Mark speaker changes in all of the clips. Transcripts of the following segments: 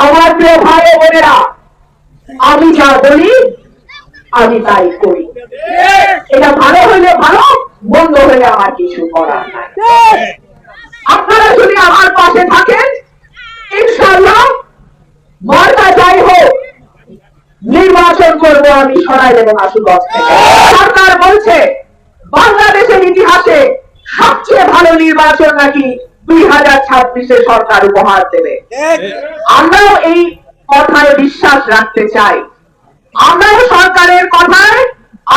Speaker 1: আমার প্রিয় ভাই ও বোনেরা, আমি যা বলি আমি তাই করি। এটা ভালো হইলে ভালো, মন্দ হইলে আমার কিছু করার নাই। আপনারা যদি আমার পাশে থাকেন, ইনশাআল্লাহ মার্কা যাই হোক, নির্বাচন করব আমি সরাইল এবং আশুগঞ্জ থেকে। সরকার বলছে বাংলাদেশের ইতিহাসে সবচেয়ে ভালো নির্বাচন নাকি 2026-এ সরকার উপহার দেবে। আমরাও এই কথায় বিশ্বাস রাখতে চাই, আমরাও সরকারের কথায়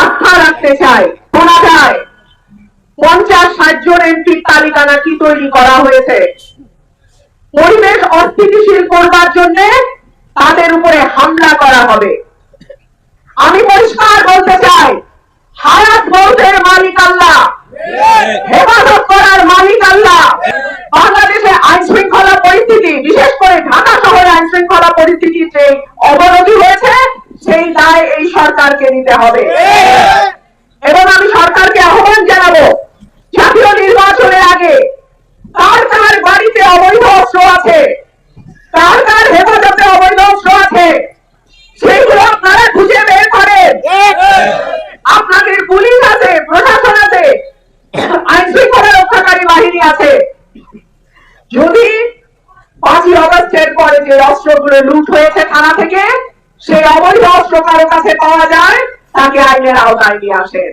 Speaker 1: আস্থা রাখতে চাই। শোনা যায় 50-60 জন এমপির তালিকা নাকি তৈরি করা হয়েছে। পরিবেশ অস্থিতিশীল করবার জন্য তাদের উপরে হামলা করা হবে। আমি পরিষ্কার বলতে চাই, হায়াত মৌতের মালিক আল্লাহ, হেফাজত করার মালিক আল্লাহ। বাংলাদেশে আইন শৃঙ্খলা পরিস্থিতি, বিশেষ করে ঢাকা শহরে আইন শৃঙ্খলা পরিস্থিতির যে অবনতি হয়েছে, সেই দায় এই সরকারকে নিতে হবে। এবং আমি সরকারকে আহ্বান জানাবো, জাতীয় নির্বাচনের আগে কার কার বাড়িতে অবৈধ অস্ত্র আছে, কার কার হেফাজতে অবৈধ অস্ত্র আছে, সেইগুলো আপনারা খুঁজে বের করেন। আপনাদের পুলিশ আছে, প্রশাসন আছে, আইন শৃঙ্খলা রক্ষাকারী বাহিনী আছে। যদি 5ই আগস্টের পরে যে অস্ত্রগুলো লুট হয়েছে থানা থেকে, সেই অবৈধ অস্ত্র কারো কাছে পাওয়া যায়, তাকে আইনের আওতায় নিয়ে আসেন।